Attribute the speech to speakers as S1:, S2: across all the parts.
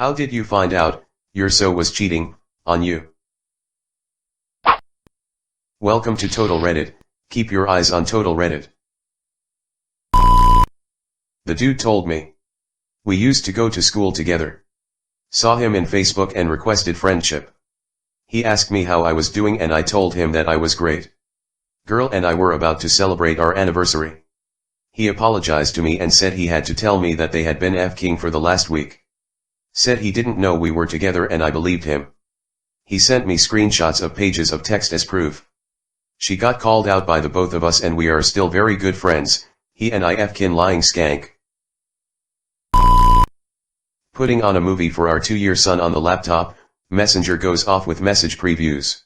S1: How did you find out your so was cheating on you? Welcome to Total Reddit. Keep your eyes on Total Reddit. The dude told me. We used to go to school together. Saw him in Facebook and requested friendship. He asked me how I was doing and I told him that I was great. Girl and I were about to celebrate our anniversary. He apologized to me and said he had to tell me that they had been f***ing for the last week. Said he didn't know we were together and I believed him. He sent me screenshots of pages of text as proof. She got called out by the both of us and we are still very good friends, he and I f***ing lying skank. Putting on a movie for our 2-year son on the laptop, Messenger goes off with message previews.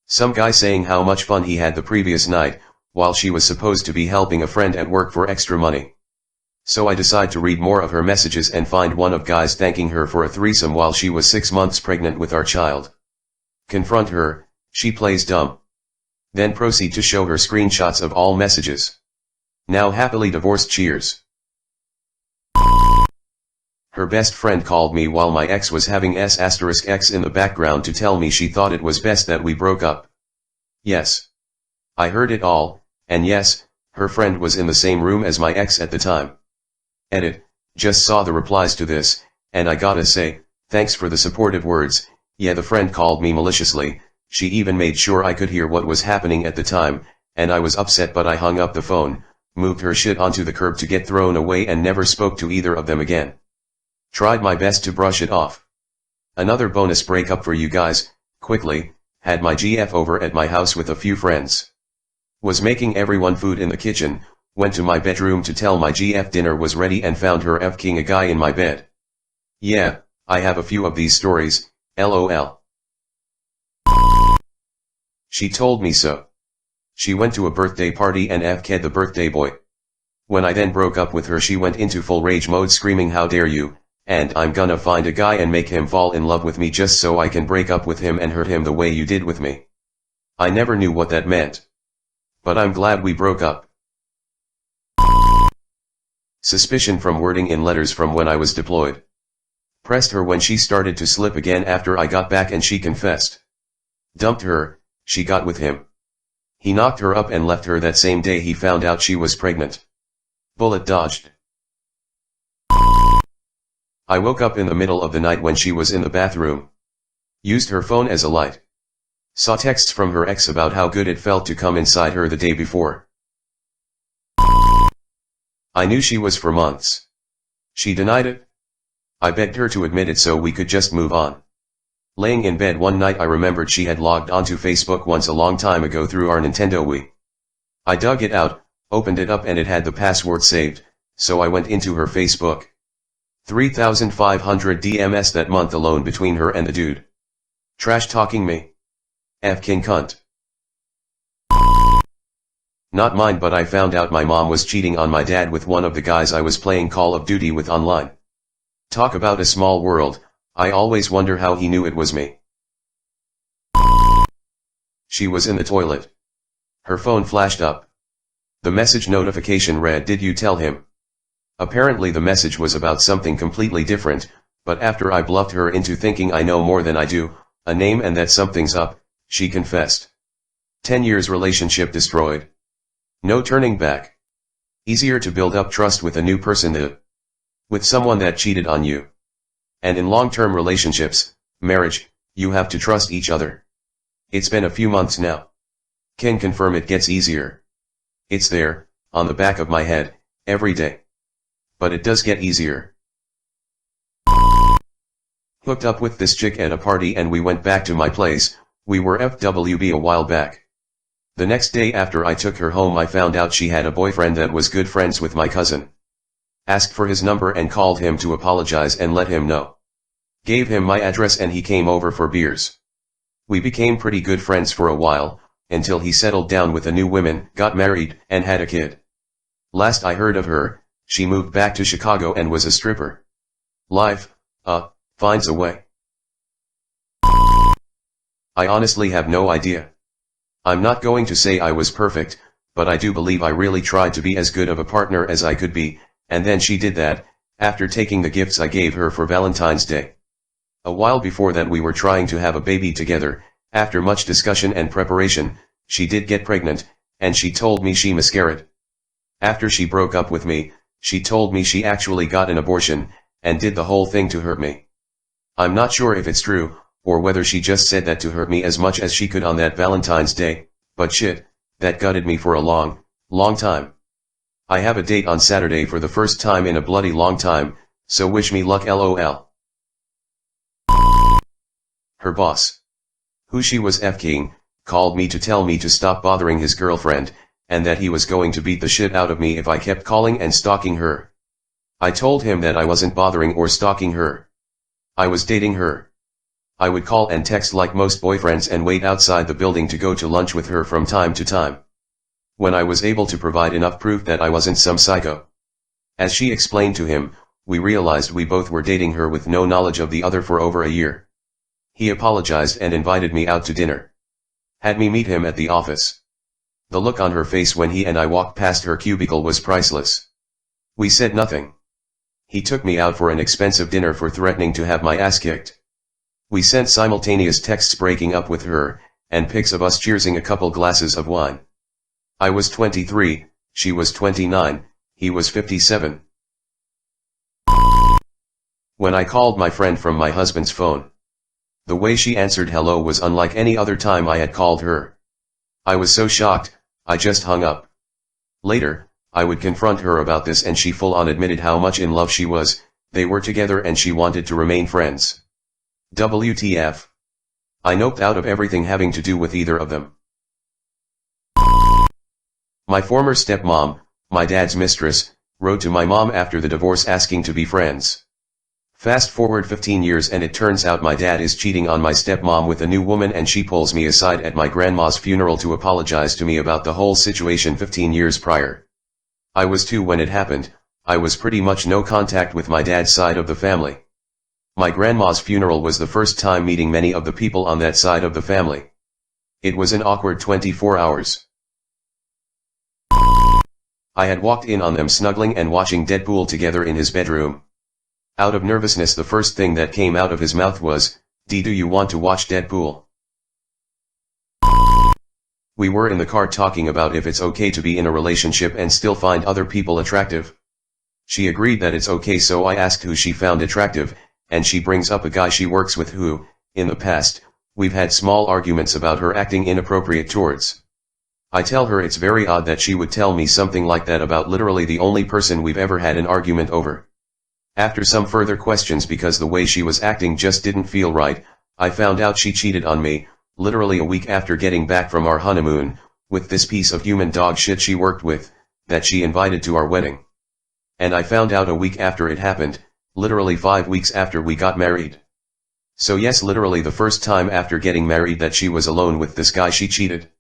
S1: Some guy saying how much fun he had the previous night, while she was supposed to be helping a friend at work for extra money. So I decide to read more of her messages and find one of guys thanking her for a threesome while she was 6 months pregnant with our child. Confront her, she plays dumb. Then proceed to show her screenshots of all messages. Now happily divorced, cheers. Her best friend called me while my ex was having s**x in the background to tell me she thought it was best that we broke up. Yes. I heard it all, and yes, her friend was in the same room as my ex at the time. Edit, just saw the replies to this, and I gotta say, thanks for the supportive words. Yeah, the friend called me maliciously, she even made sure I could hear what was happening at the time, and I was upset but I hung up the phone, moved her shit onto the curb to get thrown away and never spoke to either of them again. Tried my best to brush it off. Another bonus breakup for you guys, quickly, had my GF over at my house with a few friends. Was making everyone food in the kitchen, went to my bedroom to tell my GF dinner was ready and found her f***ing a guy in my bed. Yeah, I have a few of these stories, lol. She told me so. She went to a birthday party and f***ed the birthday boy. When I then broke up with her she went into full rage mode screaming how dare you, and I'm gonna find a guy and make him fall in love with me just so I can break up with him and hurt him the way you did with me. I never knew what that meant. But I'm glad we broke up. Suspicion from wording in letters from when I was deployed. Pressed her when she started to slip again after I got back and she confessed. Dumped her, she got with him. He knocked her up and left her that same day he found out she was pregnant. Bullet dodged. I woke up in the middle of the night when she was in the bathroom. Used her phone as a light. Saw texts from her ex about how good it felt to come inside her the day before. I knew she was for months. She denied it. I begged her to admit it so we could just move on. Laying in bed one night I remembered she had logged onto Facebook once a long time ago through our Nintendo Wii. I dug it out, opened it up and it had the password saved, so I went into her Facebook. 3,500 DMs that month alone between her and the dude. Trash talking me. F***ing cunt. Not mine, but I found out my mom was cheating on my dad with one of the guys I was playing Call of Duty with online. Talk about a small world, I always wonder how he knew it was me. She was in the toilet. Her phone flashed up. The message notification read, "Did you tell him?" Apparently the message was about something completely different, but after I bluffed her into thinking I know more than I do, a name and that something's up, she confessed. 10 years relationship destroyed. No turning back. Easier to build up trust with a new person than with someone that cheated on you. And in long-term relationships, marriage, you have to trust each other. It's been a few months now. Can confirm it gets easier. It's there, on the back of my head, every day. But it does get easier. Hooked up with this chick at a party and we went back to my place, we were FWB a while back. The next day after I took her home I found out she had a boyfriend that was good friends with my cousin. Asked for his number and called him to apologize and let him know. Gave him my address and he came over for beers. We became pretty good friends for a while, until he settled down with a new woman, got married, and had a kid. Last I heard of her, she moved back to Chicago and was a stripper. Life, finds a way. I honestly have no idea. I'm not going to say I was perfect, but I do believe I really tried to be as good of a partner as I could be, and then she did that, after taking the gifts I gave her for Valentine's Day. A while before that we were trying to have a baby together. After much discussion and preparation, she did get pregnant, and she told me she miscarried. After she broke up with me, she told me she actually got an abortion, and did the whole thing to hurt me. I'm not sure if it's true, or whether she just said that to hurt me as much as she could on that Valentine's Day, but shit, that gutted me for a long, long time. I have a date on Saturday for the first time in a bloody long time, so wish me luck lol. Her boss, who she was f-king, called me to tell me to stop bothering his girlfriend, and that he was going to beat the shit out of me if I kept calling and stalking her. I told him that I wasn't bothering or stalking her. I was dating her. I would call and text like most boyfriends and wait outside the building to go to lunch with her from time to time. When I was able to provide enough proof that I wasn't some psycho. As she explained to him, we realized we both were dating her with no knowledge of the other for over a year. He apologized and invited me out to dinner. Had me meet him at the office. The look on her face when he and I walked past her cubicle was priceless. We said nothing. He took me out for an expensive dinner for threatening to have my ass kicked. We sent simultaneous texts breaking up with her, and pics of us cheersing a couple glasses of wine. I was 23, she was 29, he was 57. When I called my friend from my husband's phone, the way she answered hello was unlike any other time I had called her. I was so shocked, I just hung up. Later, I would confront her about this and she full on admitted how much in love she was, they were together and she wanted to remain friends. WTF. I noped out of everything having to do with either of them. My former stepmom, my dad's mistress, wrote to my mom after the divorce asking to be friends. Fast forward 15 years and it turns out my dad is cheating on my stepmom with a new woman and she pulls me aside at my grandma's funeral to apologize to me about the whole situation 15 years prior. I was 2 when it happened. I was pretty much no contact with my dad's side of the family. My grandma's funeral was the first time meeting many of the people on that side of the family. It was an awkward 24 hours. I had walked in on them snuggling and watching Deadpool together in his bedroom. Out of nervousness the first thing that came out of his mouth was, "D, do you want to watch Deadpool?" We were in the car talking about if it's okay to be in a relationship and still find other people attractive. She agreed that it's okay, so I asked who she found attractive, and she brings up a guy she works with who, in the past, we've had small arguments about her acting inappropriate towards. I tell her it's very odd that she would tell me something like that about literally the only person we've ever had an argument over. After some further questions, because the way she was acting just didn't feel right, I found out she cheated on me, literally a week after getting back from our honeymoon, with this piece of human dog shit she worked with, that she invited to our wedding. And I found out a week after it happened, literally 5 weeks after we got married. So yes, literally the first time after getting married that she was alone with this guy she cheated.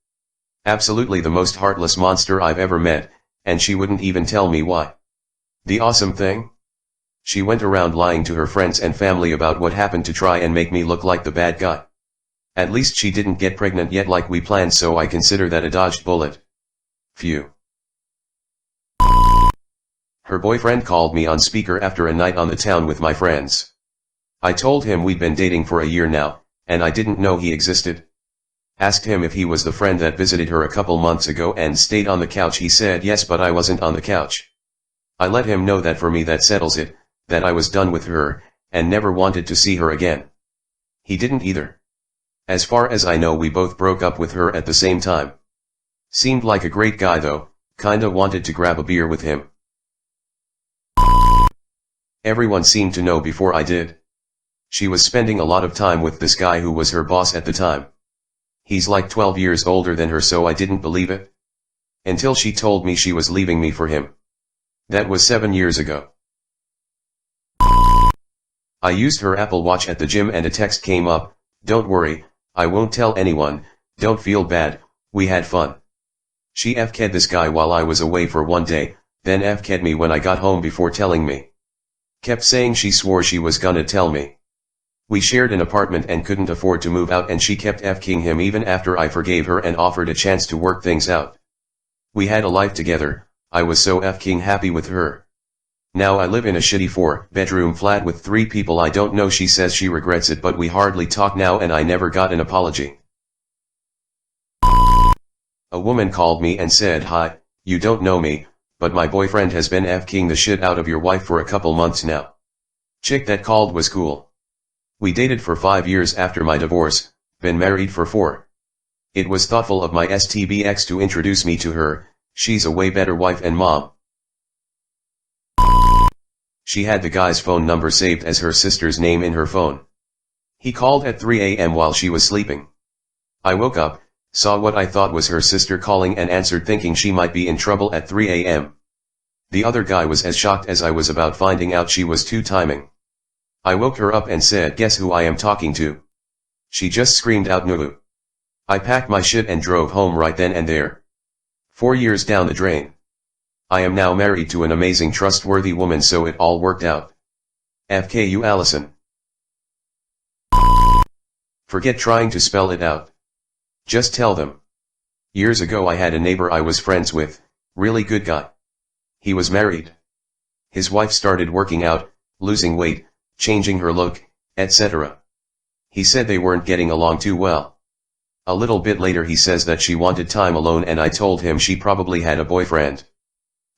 S1: Absolutely the most heartless monster I've ever met, and she wouldn't even tell me why. The awesome thing? She went around lying to her friends and family about what happened to try and make me look like the bad guy. At least she didn't get pregnant yet like we planned, so I consider that a dodged bullet. Phew. Her boyfriend called me on speaker after a night on the town with my friends. I told him we'd been dating for a year now, and I didn't know he existed. Asked him if he was the friend that visited her a couple months ago and stayed on the couch. He said yes, but I wasn't on the couch. I let him know that for me that settles it, that I was done with her, and never wanted to see her again. He didn't either. As far as I know, we both broke up with her at the same time. Seemed like a great guy though, kinda wanted to grab a beer with him. Everyone seemed to know before I did. She was spending a lot of time with this guy who was her boss at the time. He's like 12 years older than her, so I didn't believe it. Until she told me she was leaving me for him. That was 7 years ago. I used her Apple Watch at the gym and a text came up, "Don't worry, I won't tell anyone, don't feel bad, we had fun." She FK'd this guy while I was away for 1 day, then FK'd me when I got home before telling me. Kept saying she swore she was gonna tell me. We shared an apartment and couldn't afford to move out, and she kept FKing him even after I forgave her and offered a chance to work things out. We had a life together, I was so FKing happy with her. Now I live in a shitty 4-bedroom flat with 3 people I don't know. She says she regrets it, but we hardly talk now and I never got an apology. A woman called me and said, "Hi, you don't know me, but my boyfriend has been f***ing the shit out of your wife for a couple months now." Chick that called was cool. We dated for 5 years after my divorce, been married for 4. It was thoughtful of my STBX to introduce me to her. She's a way better wife and mom. She had the guy's phone number saved as her sister's name in her phone. He called at 3 a.m. while she was sleeping. I woke up, saw what I thought was her sister calling and answered thinking she might be in trouble at 3 a.m. The other guy was as shocked as I was about finding out she was two-timing. I woke her up and said, "Guess who I am talking to?" She just screamed out, "Nulu." I packed my shit and drove home right then and there. 4 years down the drain. I am now married to an amazing trustworthy woman, so it all worked out. FKU Allison. Forget trying to spell it out. Just tell them. Years ago I had a neighbor I was friends with, really good guy. He was married. His wife started working out, losing weight, changing her look, etc. He said they weren't getting along too well. A little bit later he says that she wanted time alone, and I told him she probably had a boyfriend.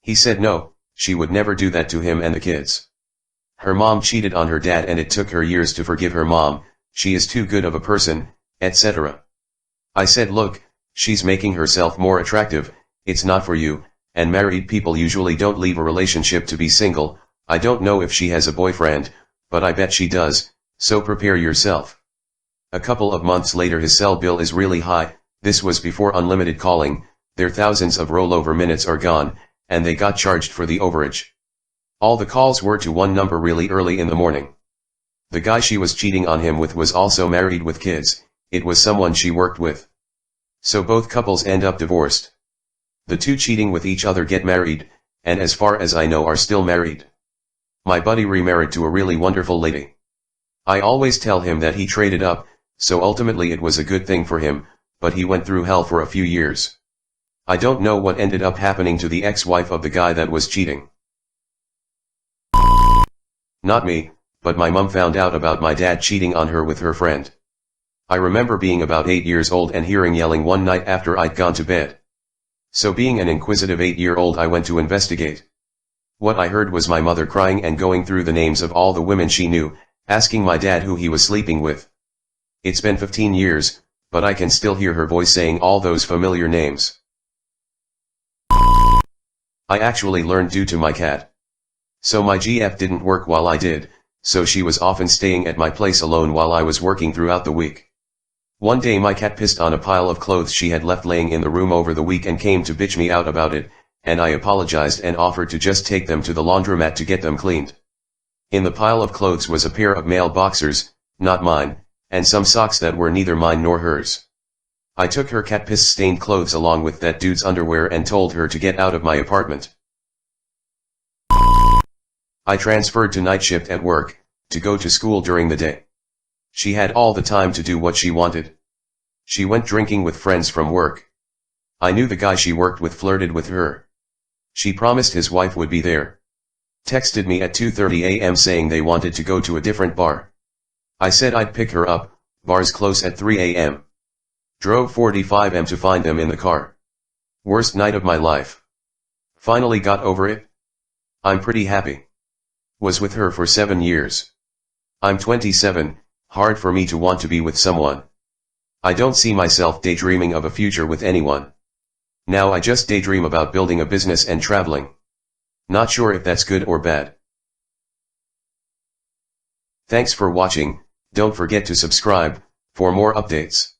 S1: He said no, she would never do that to him and the kids. Her mom cheated on her dad and it took her years to forgive her mom, she is too good of a person, etc. I said, "Look, she's making herself more attractive, it's not for you, and married people usually don't leave a relationship to be single. I don't know if she has a boyfriend, but I bet she does, so prepare yourself." A couple of months later his cell bill is really high. This was before unlimited calling, their thousands of rollover minutes are gone, and they got charged for the overage. All the calls were to one number really early in the morning. The guy she was cheating on him with was also married with kids, it was someone she worked with. So both couples end up divorced. The two cheating with each other get married, and as far as I know are still married. My buddy remarried to a really wonderful lady. I always tell him that he traded up, so ultimately it was a good thing for him, but he went through hell for a few years. I don't know what ended up happening to the ex-wife of the guy that was cheating. Not me, but my mom found out about my dad cheating on her with her friend. I remember being about 8 years old and hearing yelling one night after I'd gone to bed. So being an inquisitive 8-year-old I went to investigate. What I heard was my mother crying and going through the names of all the women she knew, asking my dad who he was sleeping with. It's been 15 years, but I can still hear her voice saying all those familiar names. I actually learned due to my cat. So my GF didn't work while I did, so she was often staying at my place alone while I was working throughout the week. One day my cat pissed on a pile of clothes she had left laying in the room over the week and came to bitch me out about it, and I apologized and offered to just take them to the laundromat to get them cleaned. In the pile of clothes was a pair of male boxers, not mine, and some socks that were neither mine nor hers. I took her cat piss stained clothes along with that dude's underwear and told her to get out of my apartment. I transferred to night shift at work, to go to school during the day. She had all the time to do what she wanted. She went drinking with friends from work. I knew the guy she worked with flirted with her. She promised his wife would be there. Texted me at 2:30 a.m. saying they wanted to go to a different bar. I said I'd pick her up, bars close at 3 a.m. Drove 45 m to find them in the car. Worst night of my life. Finally got over it. I'm pretty happy. Was with her for 7 years. I'm 27, hard for me to want to be with someone. I don't see myself daydreaming of a future with anyone. Now I just daydream about building a business and traveling. Not sure if that's good or bad. Thanks for watching, don't forget to subscribe, for more updates.